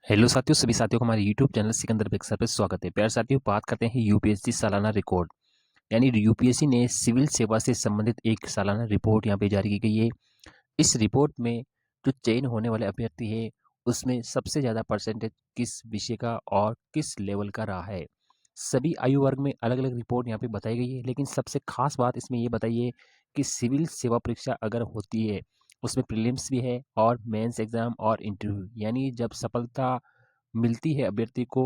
Hello साथियों, सभी साथियों को हमारे यूट्यूब चैनल सिकंदर पिक्सर पे स्वागत है। प्यारे साथियों, बात करते हैं यूपीएससी सालाना रिकॉर्ड। यानी यूपीएससी ने सिविल सेवा से संबंधित एक सालाना रिपोर्ट यहाँ पे जारी की गई है। इस रिपोर्ट में जो चयन होने वाले अभ्यर्थी है उसमें सबसे ज़्यादा परसेंटेज किस विषय का और किस लेवल का रहा है। सभी आयु वर्ग में अलग अलग रिपोर्ट यहाँ पे बताई गई है, लेकिन सबसे खास बात इसमें ये बताइए कि सिविल सेवा परीक्षा अगर होती है उसमें प्रीलिम्स भी है और मेंस एग्जाम और इंटरव्यू, यानी जब सफलता मिलती है अभ्यर्थी को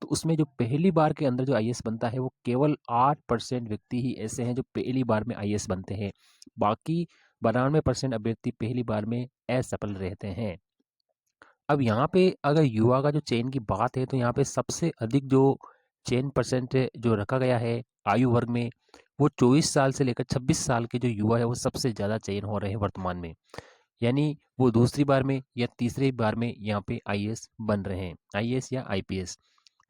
तो उसमें जो पहली बार के अंदर जो आईएएस बनता है वो केवल 8% व्यक्ति ही ऐसे हैं जो पहली बार में आईएएस बनते हैं। बाकी 92% अभ्यर्थी पहली बार में असफल रहते हैं। अब यहाँ पे अगर युवा का जो चयन की बात है तो यहाँ पे सबसे अधिक जो चयन परसेंट जो रखा गया है आयु वर्ग में, वो 24 साल से लेकर 26 साल के जो युवा है वो सबसे ज़्यादा चयन हो रहे हैं वर्तमान में। यानी वो दूसरी बार में या तीसरी बार में यहाँ पे आईएएस बन रहे हैं, आईएएस या आईपीएस।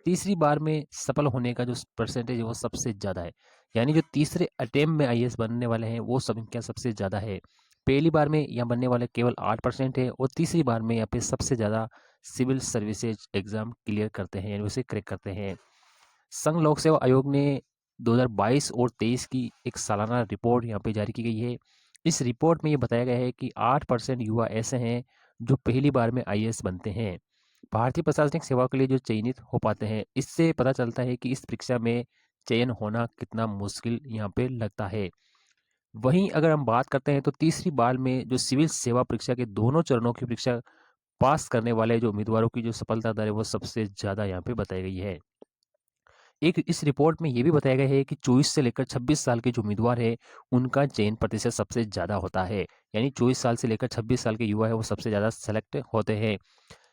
तीसरी बार में सफल होने का जो परसेंटेज है वो सबसे ज़्यादा है। यानी जो तीसरे अटेम्प्ट में आईएएस बनने वाले हैं वो संख्या सबसे ज़्यादा है। पहली बार में यहाँ बनने वाले केवल 8% है और तीसरी बार में यहाँ पे सबसे ज़्यादा सिविल सर्विसेज एग्ज़ाम क्लियर करते हैं, यानी उसे क्रैक करते हैं। संघ लोक सेवा आयोग ने 2022 और 23 की एक सालाना रिपोर्ट यहाँ पे जारी की गई है। इस रिपोर्ट में ये बताया गया है कि 8% युवा ऐसे हैं जो पहली बार में आईएएस बनते हैं। भारतीय प्रशासनिक सेवा के लिए जो चयनित हो पाते हैं, इससे पता चलता है कि इस परीक्षा में चयन होना कितना मुश्किल यहाँ पे लगता है। वहीं अगर हम बात करते हैं तो तीसरी बार में जो सिविल सेवा परीक्षा के दोनों चरणों की परीक्षा पास करने वाले जो उम्मीदवारों की जो सफलता दर है वो सबसे ज़्यादा यहाँ पे बताई गई है। एक इस रिपोर्ट में ये भी बताया गया है कि 24 से लेकर 26 साल के जो उम्मीदवार है उनका चयन प्रतिशत सबसे ज़्यादा होता है। यानी 24 साल से लेकर 26 साल के युवा है वो सबसे ज़्यादा सेलेक्ट होते हैं।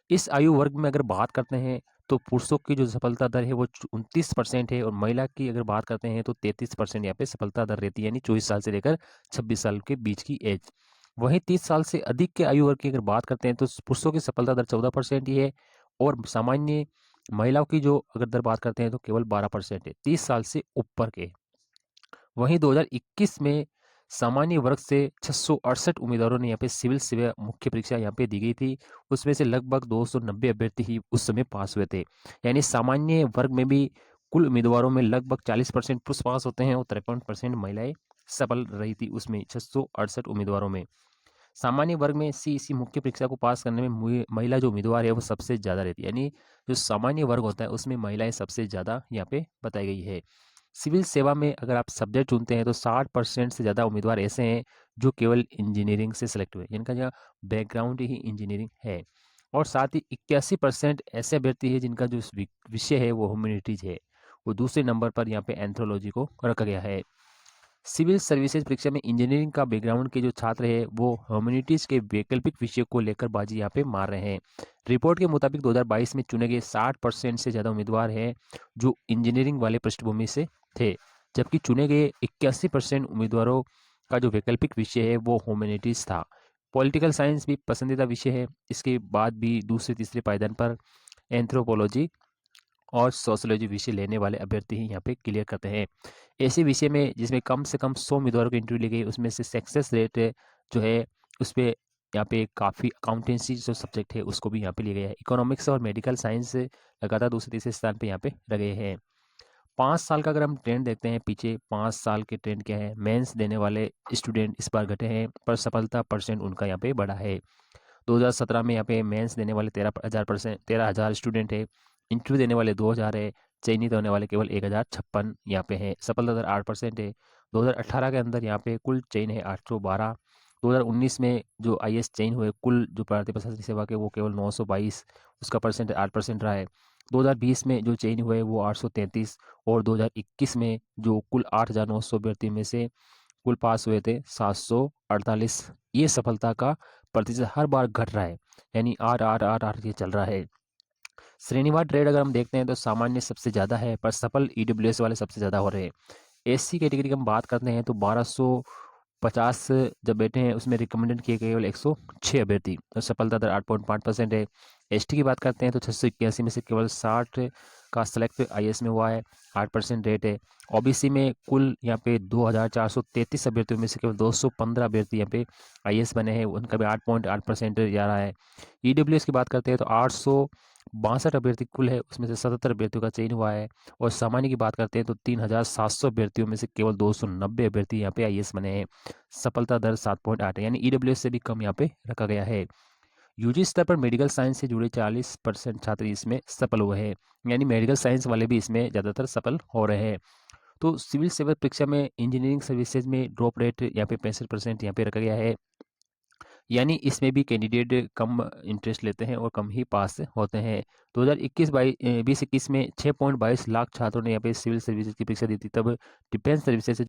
इस आयु वर्ग में अगर बात करते हैं तो पुरुषों की जो सफलता दर है वो 29% है और महिला की अगर बात करते हैं तो 33% यहाँ पे सफलता दर रहती है, यानी 24 साल से लेकर 26 साल के बीच की एज। वहीं 30 साल से अधिक के आयु वर्ग की अगर बात करते हैं तो पुरुषों की सफलता दर 14% ही है और सामान्य महिलाओं की जो अगर दर बात करते हैं तो केवल 12% है 30 साल से ऊपर के। वहीं 2021 में सामान्य वर्ग से 668 उम्मीदवारों ने यहाँ पे सिविल सेवा मुख्य परीक्षा यहाँ पे दी गई थी। उसमें से लगभग 290 अभ्यर्थी ही उस समय पास हुए थे। यानी सामान्य वर्ग में भी कुल उम्मीदवारों में लगभग 40% पुरुष पास होते हैं और 53% महिलाएं सफल रही थी उसमें 668 उम्मीदवारों में। सामान्य वर्ग में सीईसी मुख्य परीक्षा को पास करने में महिला जो उम्मीदवार है वो सबसे ज़्यादा रहती है। यानी जो सामान्य वर्ग होता है उसमें महिलाएं सबसे ज़्यादा यहाँ पे बताई गई है। सिविल सेवा में अगर आप सब्जेक्ट चुनते हैं तो 60% से ज़्यादा उम्मीदवार ऐसे हैं जो केवल इंजीनियरिंग से सिलेक्ट हुए, जिनका जो बैकग्राउंड ही इंजीनियरिंग है। और साथ ही 81% ऐसे अभ्यर्थी है जिनका जो विषय है वो ह्यूमैनिटीज है। वो दूसरे नंबर पर यहाँ पे एंथ्रोलॉजी को रखा गया है। सिविल सर्विसेज परीक्षा में इंजीनियरिंग का बैकग्राउंड के जो छात्र हैं वो ह्यूमैनिटीज के वैकल्पिक विषय को लेकर बाजी यहाँ पे मार रहे हैं। रिपोर्ट के मुताबिक 2022 में चुने गए 60% से ज़्यादा उम्मीदवार हैं जो इंजीनियरिंग वाले पृष्ठभूमि से थे, जबकि चुने गए 81% उम्मीदवारों का जो वैकल्पिक विषय है वो ह्यूमैनिटीज था। पॉलिटिकल साइंस भी पसंदीदा विषय है। इसके बाद भी दूसरे तीसरे पायदान पर एंथ्रोपोलॉजी और सोशियोलॉजी विषय लेने वाले अभ्यर्थी ही यहाँ पे क्लियर करते हैं। ऐसे विषय में जिसमें कम से कम 100 उम्मीदवारों की इंटरव्यू ली गई, उसमें से सक्सेस रेट जो है उस पर यहाँ पे काफ़ी अकाउंटेंसी जो सब्जेक्ट है उसको भी यहाँ पे लिया गया है। इकोनॉमिक्स और मेडिकल साइंस लगातार दूसरे तीसरे स्थान पे यहाँ पे रहे हैं। 5 साल का अगर हम ट्रेंड देखते हैं पीछे, 5 साल के ट्रेंड क्या है, मेंस देने वाले स्टूडेंट इस बार घटे हैं पर सफलता परसेंट उनका यहाँ पे बढ़ा है। 2017 में यहाँ पे मेंस देने वाले 13,000 स्टूडेंट है, इंटरव्यू देने वाले 2,000 है, चयनित होने वाले केवल 1,056 यहाँ पे हैं। सफलता दर 8% है। 2018 के अंदर यहाँ पे कुल चयन है 812। 2019 में जो आईएएस चयन हुए कुल जो भारतीय प्रशासनिक सेवा के वो केवल 922, उसका परसेंट 8% रहा है। 2020 में जो चयन हुए वो 833 और 2021 में जो कुल 8,900 अभ्यर्थी में से कुल पास हुए थे 748। ये सफलता का प्रतिशत हर बार घट रहा है, यानी आर आर आर आर ये चल रहा है। श्रेणीवार ट्रेड अगर हम देखते हैं तो सामान्य सबसे ज़्यादा है पर सफल ईडब्ल्यूएस वाले सबसे ज़्यादा हो रहे हैं। एससी कैटेगरी की हम बात करते हैं तो 1250 जब बैठे हैं उसमें रिकमेंडेड किए गए केवल 106 अभ्यर्थी और सफलता दर 8.5% है। एसटी की बात करते हैं तो 681 में से केवल 60 का सेलेक्ट आईएएस में हुआ है, 8% रेट है। ओबीसी में कुल यहाँ पे 2,433 अभ्यर्थियों में से केवल 215 अभ्यर्थी यहाँ पे आईएएस बने हैं, उनका भी 8.8% जा रहा है। ईडब्ल्यूएस की बात करते हैं तो 62 अभ्यर्थी कुल है, उसमें से 77 अभ्यर्थियों का चयन हुआ है। और सामान्य की बात करते हैं तो 3700 अभ्यर्थियों में से केवल 290 अभ्यर्थी यहाँ पे आईएएस बने हैं। सफलता दर 7.8 है, यानी ईडब्ल्यूएस से भी कम यहाँ पे रखा गया है। यूजी स्तर पर मेडिकल साइंस से जुड़े 40% छात्र इसमें सफल हुए हैं, यानी मेडिकल साइंस वाले भी इसमें ज़्यादातर सफल हो रहे हैं। तो सिविल सेवा परीक्षा में इंजीनियरिंग सर्विसेज में ड्रॉप रेट यहाँ पे 65% यहाँ पे रखा गया है, यानी इसमें भी कैंडिडेट कम इंटरेस्ट लेते हैं और कम ही पास होते हैं। 2021-22 में 6.22 लाख छात्रों ने यहाँ पे सिविल सर्विसेज की परीक्षा दी थी, तब डिफेंस सर्विसेज